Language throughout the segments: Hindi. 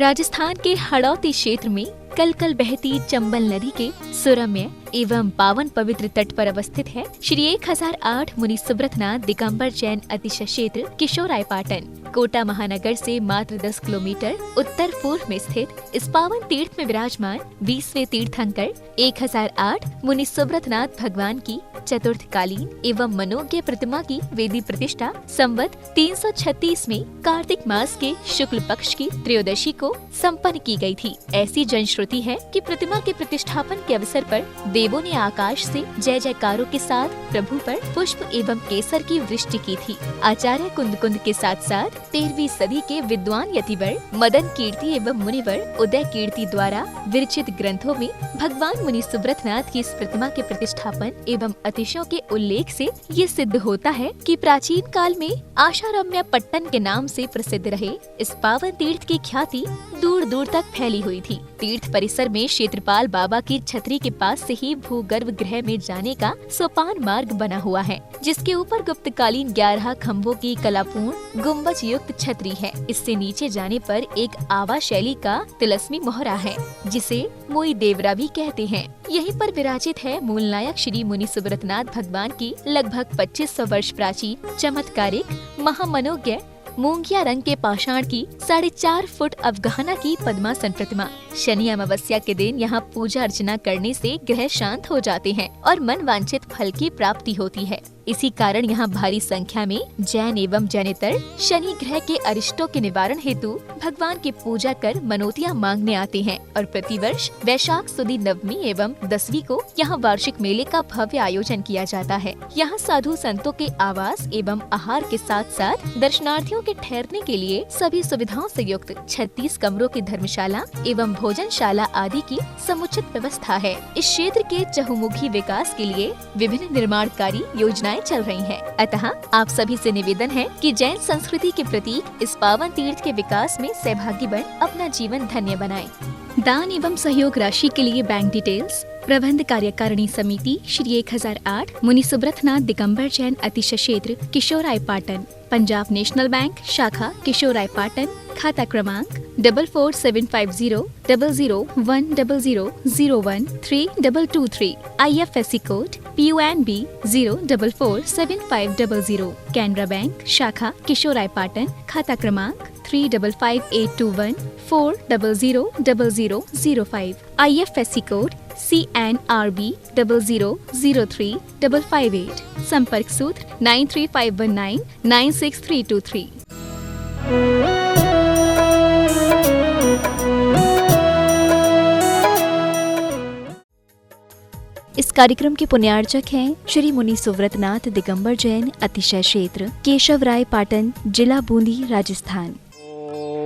राजस्थान के हड़ौती क्षेत्र में कल कल बहती चंबल नदी के सुरम्य एवं पावन पवित्र तट पर अवस्थित है श्री 1008 मुनि सुब्रतनाथ दिगंबर जैन अतिशय क्षेत्र किशोरायपाटन। कोटा महानगर से मात्र 10 किलोमीटर उत्तर पूर्व में स्थित इस पावन तीर्थ में विराजमान 20वें तीर्थंकर 1008 मुनि सुब्रतनाथ भगवान की चतुर्थकालीन एवं मनोज्ञ प्रतिमा की वेदी प्रतिष्ठा संवत 336 में कार्तिक मास के शुक्ल पक्ष की त्रयोदशी को संपन्न की गई थी। ऐसी जनश्रुति है कि प्रतिमा के प्रतिष्ठापन के अवसर पर देवों ने आकाश से जय जयकारों के साथ प्रभु पर पुष्प एवं केसर की वृष्टि की थी। आचार्य कुंद के साथ साथ 13वीं सदी के विद्वान यतिवर मदन कीर्ति एवं मुनिवर उदय कीर्ति द्वारा विरचित ग्रंथों में भगवान मुनि सुब्रतनाथ की इस प्रतिमा के प्रतिष्ठापन एवं अतिशयों के उल्लेख से ये सिद्ध होता है कि प्राचीन काल में आशारम्य पट्टन के नाम से प्रसिद्ध रहे इस पावन तीर्थ की ख्याति दूर दूर तक फैली हुई थी। तीर्थ परिसर में क्षेत्रपाल बाबा की छतरी के पास से ही भूगर्भ गृह में जाने का सोपान मार्ग बना हुआ है, जिसके ऊपर गुप्तकालीन 11 खम्भों की कलापूर्ण गुम्बज युक्त छतरी है। इससे नीचे जाने पर एक आवा शैली का तिलस्मी मोहरा है, जिसे मोई देवरा भी कहते हैं। यहीं पर विराजित है मूल नायक श्री मुनि सुब्रतनाथ भगवान की लगभग 2500 वर्ष प्राचीन चमत्कारिक महामनोज्ञ मूंगिया रंग के पाषाण की 4.5 फुट अवगाहना की पद्मासन प्रतिमा। शनि अमावस्या के दिन यहाँ पूजा अर्चना करने से ग्रह शांत हो जाते हैं और मन वांछित फल की प्राप्ति होती है। इसी कारण यहाँ भारी संख्या में जैन एवं जैनेतर शनि ग्रह के अरिष्टों के निवारण हेतु भगवान की पूजा कर मनोतियाँ मांगने आते हैं और प्रतिवर्ष वैशाख सुदी नवमी एवं 10वीं को यहाँ वार्षिक मेले का भव्य आयोजन किया जाता है। यहाँ साधु संतों के आवास एवं आहार के साथ साथ दर्शनार्थियों के ठहरने के लिए सभी सुविधाओं से युक्त 36 कमरों की धर्मशाला एवं भोजनशाला आदि की समुचित व्यवस्था है। इस क्षेत्र के चहुमुखी विकास के लिए विभिन्न निर्माणकारी योजनाएं चल रही हैं। अतः आप सभी से निवेदन है कि जैन संस्कृति के प्रतीक इस पावन तीर्थ के विकास में सहभागी बन अपना जीवन धन्य बनाएं। दान एवं सहयोग राशि के लिए बैंक डिटेल्स प्रबंध कार्यकारिणी समिति श्री 1008 मुनि सुब्रतनाथ दिगंबर जैन अतिशय क्षेत्र किशोरायपाटन, पंजाब नेशनल बैंक शाखा किशोरायपाटन, खाता क्रमांक 4475000100013223, IFSC code PUNB 0447500, Canara bank शाखा किशोरायपाटन, खाता क्रमांक 358821400005, IFSC कोड CNRB 0003558, संपर्क सूत्र 9351996323। इस कार्यक्रम के पुण्यार्चक हैं श्री मुनि सुब्रतनाथ दिगंबर जैन अतिशय क्षेत्र केशवरायपाटन, जिला बूंदी, राजस्थान।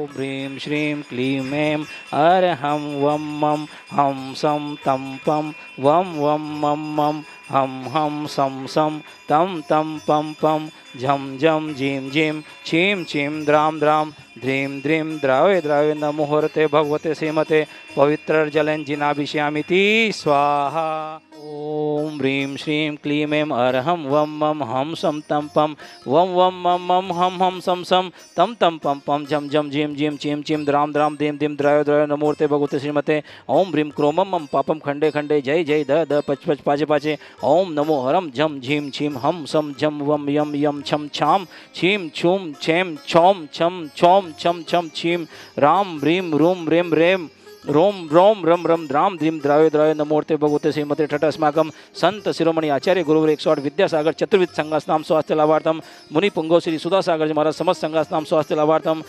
ह्रीं श्रीं क्लीं ऐं अरहं वं मं हं सं तं पं वं वं मं मं हं सं सं तं तं पं पं झं झं झीं झीं छीं छीं द्रां द्रां ध्रीं ध्रीं द्रावे द्रावे नमोहरते भगवते श्रीमते पवित्रजलञ्जिनाभिषयामिति स्वाहा। ओम ह्रीं श्रीं क्लीं ऐं अरहं वं मं हं सं तं पं वं वं मं मं हं सं सं तं तं पं पं झं झं झीं झीं छीं छीं द्रां द्रां धीं धीं द्रावे द्रावे नमोहरते भगवते श्रीमते ओम ह्रीं क्रोमं मं पापं खंडे खंडे जय जय द पच पच पाचे पाचे ओम नमो हरम झम झीं छीं हम सम झम वम यम यम छम छाम छीं छूम छेम छौम छम छौम छम छम छीं राम ह्रीं रूम रेम रेम रोम रोम रम रम द्राम ध्रीम द्रावे द्रावे नमोर्ते भगवते श्रीमते ठट अस्माकं संत शिरोमणि आचार्य गुरुवर 108 विद्यासागर चतुर्विध संघास्नाम स्वास्थ्य लाभार्थम मुनि पुंगव श्री सुधासागर जी महाराज समस्त संघास्नाम स्वास्थ्य लाभार्थम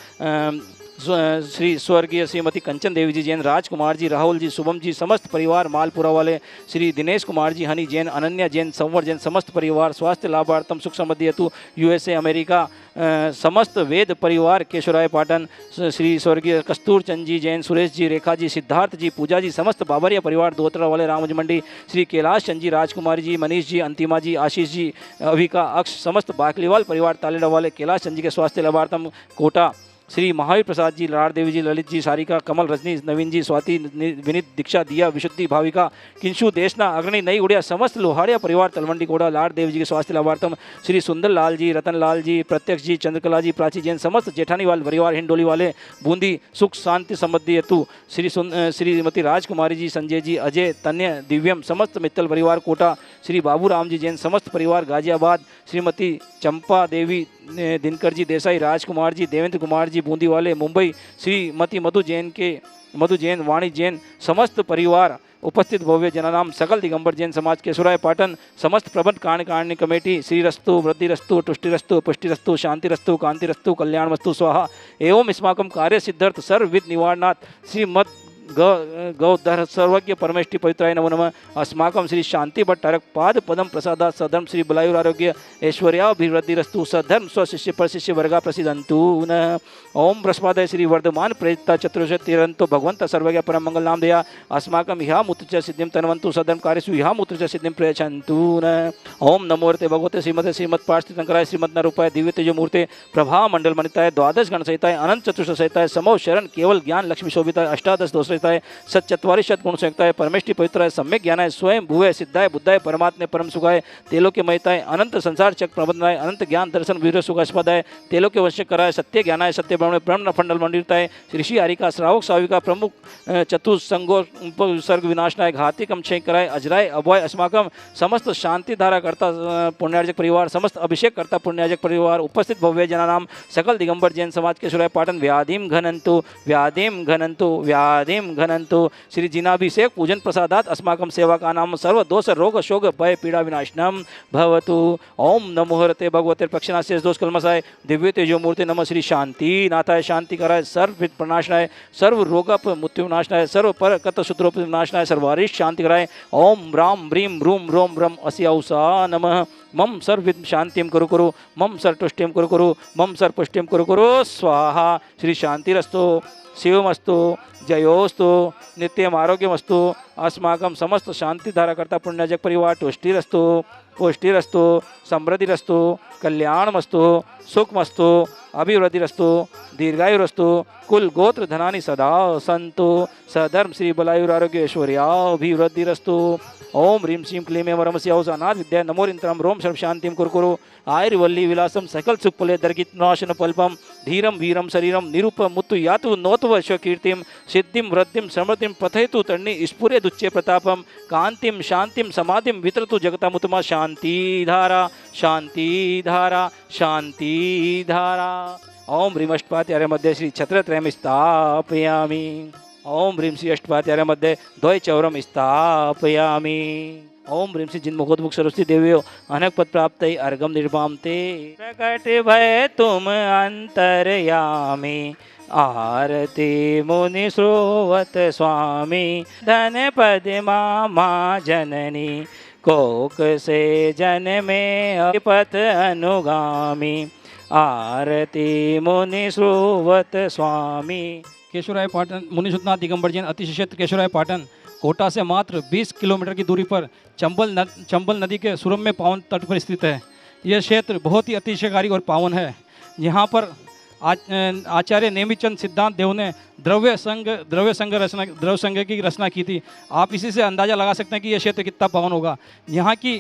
श्री स्वर्गीय श्रीमती कंचन देवी जी जैन, राजकुमार जी, राहुल जी, शुभम जी, समस्त परिवार मालपुरा वाले, श्री दिनेश कुमार जी, हनी जैन, अनन्या जैन, संवर जैन, समस्त परिवार स्वास्थ्य लाभार्थम सुख समृद्धि हेतु USA अमेरिका समस्त वेद परिवार केशवरायपाटन, श्री स्वर्गीय कस्तूर चंद जी जैन, सुरेश जी, रेखा जी, सिद्धार्थ जी, पूजा जी, समस्त बाबरिया परिवार दोतरा वाले रामज मंडी, श्री कैलाश चंद जी, राजकुमारी जी, मनीष जी, अंतिमा जी, आशीष जी, अभिका अक्ष, समस्त बाकलीवाल परिवार तालेड़ा वाले कैलाश चंद जी के स्वास्थ्य लाभार्थम कोटा श्री महावीर प्रसाद जी, लाड़ देवी जी, ललित जी, सारिका, कमल, रजनी, नवीन जी, स्वाति, विनीत, दीक्षा, दिया, विशुद्धि, भाविका, किंशु, देशना, अग्नि, नई उड़िया, समस्त लोहाड़िया परिवार तलवंडी कोड़ा लाड़ देवी जी के स्वास्थ्य लाभार्थम श्री सुंदर लाल जी, रतन लाल जी, प्रत्यक्ष जी, चंद्रकला जी, प्राची जैन, समस्त जेठानी वाले परिवार हिंडोली वाले बूंदी सुख शांति समृद्धि हेतु श्रीमती राजकुमारी जी, संजय जी, अजय, तन्य, दिव्यम, समस्त मित्तल परिवार कोटा, श्री बाबू राम जी जैन, समस्त परिवार गाजियाबाद, श्रीमती चंपा देवी, दिनकर जी देसाई, राजकुमार जी, देवेंद्र कुमार जी बूंदी वाले मुंबई, श्रीमती मधु जैन, वाणी जैन, समस्त परिवार उपस्थित भव्य जनानाम सकल दिगंबर जैन समाज केशवराय पाटन, समस्त प्रबंध कार्यकारिणी कमेटी श्रीरस्तु वृद्धिरस्तु तुष्टिरस्तु पुष्टिरस्तु शांतिरस्तु कांतिरस्तु कल्याणमस्तु स्वाहा एवं अस्माकं कार्य सिद्धार्थ सर्वविध निवारणात् श्रीमद गौधर सर्वज्ञ परमेष्टि पवित्राय नमो नमः। अस्माकं श्री शांति भट्ट तारक पाद पदम प्रसादात सधर्म श्री बलायुर आरोग्य ऐश्वर्याभिवृद्धिरस्तु सधर्म स्वशिष्य परशिष्य वर्गा प्रसिद्धंतु न। ओम बृहस्पतये श्री वर्धमान प्रेरिता चतुर्शतिरंतो भगवंत सर्वज्ञ परम मंगल नाम दया अस्माकं ह्या मूत्र सिद्धिं तन्वन्तु सधर्म कार्यसु ह्या मूत्र सिद्धिं प्रयच्छन्तु न। ओम नमोर्ते भगवते श्रीमते श्रीमत् पार्थितंकराय श्रीमद् रूपाय दिव्य तेजो मूर्ते प्रभा मंडल मणिताय द्वादश गण सहिताय अनंत चतुर्थ सहिताय समो शरण केवल ज्ञान लक्ष्मी शोभिताय अष्टादश दोष है सच्चत्वारिशत गुण संयुक्ताय परमेष्टि पवित्राय सम्यक ज्ञानाय स्वयं भुवय सिद्धाय बुद्धाय परमात्मे परम सुखाय तेलो के महिताय अनंत संसार चक प्रबंधनाय अनंत ज्ञान दर्शन वीर सुखास्पदाय तेलो के वंश कराय सत्य ज्ञानाय सत्य ब्रह्मणे ब्रह्म फंडल मंडिताय ऋषि हरिका श्रावक साविका प्रमुख चतुसंगो सर्ग विनाशनाय घाती कम क्षय कराय अजराय अभय अस्माकम समस्त शांति धारा करता पुण्यार्जक परिवार समस्त अभिषेक करता पुण्यार्जक परिवार उपस्थित भव्य जनानाम सकल दिगंबर जैन समाज के सुराय पाटन व्याधिम घनंतु व्याधिम घनंतु व्याधिम घनंतु श्री जिनाभिषेक पूजन प्रसादात अस्माकं सेवा का नाम सर्व दोष रोग शोक भय पीड़ा विनाशनम भवतु। ओम नमो हरते भगवते प्रक्षणास्य दोष कलमसाय दिव्य तेजो मूर्ति नमः श्री शांति नाथाय शांति कराय सर्व प्रणाशनाय सर्व रोग मृत्यु विनाशनाय सर्व पर कत सूत्रोप विनाशनाय सर्वारिश शांति कराय। ओम राम ब्रीम रूम रोम ब्रह्म अस्यौसा नमः। मम सर्वविद शांतिम कुरु कुरु मम सर्वतुष्टिम कुरु कुरु मम सर्वपुष्टिम कुरु कुरु स्वाहा। श्री शांतिरस्तु शिवमस्तु जयोस्तु नित्यम आरोग्यमस्तु अस्माकं समस्त शांति धारा करता पुण्यजक परिवार तुष्टिरस्तु पुष्टिरस्तु समृद्धिरस्तु कल्याणमस्तु सुखमस्तु अभिवृद्धिरस्तु दीर्घायुरस्तु कुल गोत्र धनानि सदा सन्तु सधर्म श्री बलायुर आरोग्य ऐश्वर्याभिवृद्धिरस्तु। ओम ह्रीं श्रीं क्लीं ऐं वरमस्य औसानाथ विद्या नमोरिंत्रम रोम सर्व शांतिम कुरकुरु आयुर्वल्ली विलासम सकल सुखफले दर्गित नाशन पल्पम धीरम वीरम शरीरम निरूप मुत्तु यातु नोत्व कीर्तिम सिद्धिम वृद्धिम समृद्धिम पथयतु तण्णि स्फुरे दुच्चे प्रतापम कांतिम शांतिम समाधिम वितरतु जगतामुतमा शांति धारा शांति धारा शांति धारा। ओम ह्रीं अष्टपात्यार्य मध्ये श्री छत्रत्रयम स्थापयामि। ओम ह्रीं श्री अष्टपात्यार्य मध्ये द्वैचौरम स्थापयामि। ओम ह्रीं श्री जिन्मुखोद्मुख सरस्वती देव्यो अनक पद प्राप्त अर्घम निर्वामते प्रकट भय तुम अंतरयामी आरती मुनि श्रोवत स्वामी धन पद मामा जननी कोक से जन्मे पथ अनुगामी आरती मुनि श्रोवत स्वामी। केशवराय पाटन मुनिशुद्धनाथ दिगंबर जैन अतिशय क्षेत्र केशवराय पाटन कोटा से मात्र 20 किलोमीटर की दूरी पर चंबल नदी के सुरम्य पावन तट पर स्थित है। यह क्षेत्र बहुत ही अतिशयकारी और पावन है। यहाँ पर आचार्य नेमिचंद सिद्धांत देव ने द्रव्य संघ की रचना की थी। आप इसी से अंदाज़ा लगा सकते हैं कि यह क्षेत्र कितना पावन होगा। यहाँ की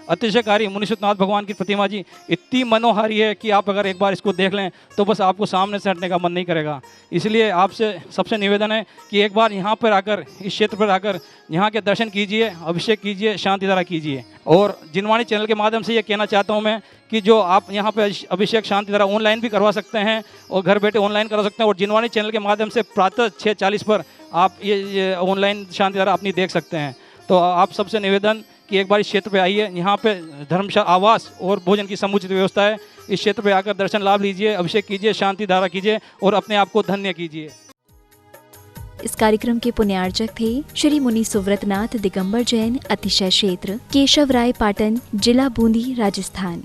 अतिशयकारी मुनिशुद्धनाथ भगवान की प्रतिमा जी इतनी मनोहारी है कि आप अगर एक बार इसको देख लें तो बस आपको सामने से हटने का मन नहीं करेगा। इसलिए आपसे सबसे निवेदन है कि एक बार यहाँ पर आकर इस क्षेत्र पर आकर यहाँ के दर्शन कीजिए, अभिषेक कीजिए, शांति धारा कीजिए। और जिनवाणी चैनल के माध्यम से ये कहना चाहता हूँ मैं कि जो आप यहाँ पे अभिषेक शांति धारा ऑनलाइन भी करवा सकते हैं और घर बैठे ऑनलाइन करवा सकते हैं। और जिनवाणी चैनल के माध्यम से प्रातः 6:40 पर आप ये ऑनलाइन शांति धारा अपनी देख सकते हैं। तो आप सबसे निवेदन कि एक बार इस क्षेत्र पे आइए। यहाँ पे धर्मशाला, आवास और भोजन की समुचित व्यवस्था है। इस क्षेत्र पे आकर दर्शन लाभ लीजिए, अभिषेक कीजिए, शांति धारा कीजिए और अपने आप को धन्य कीजिए। इस कार्यक्रम के पुण्यार्चक थे श्री मुनि सुव्रतनाथ दिगंबर जैन अतिशय क्षेत्र केशवराय पाटन जिला बूंदी राजस्थान।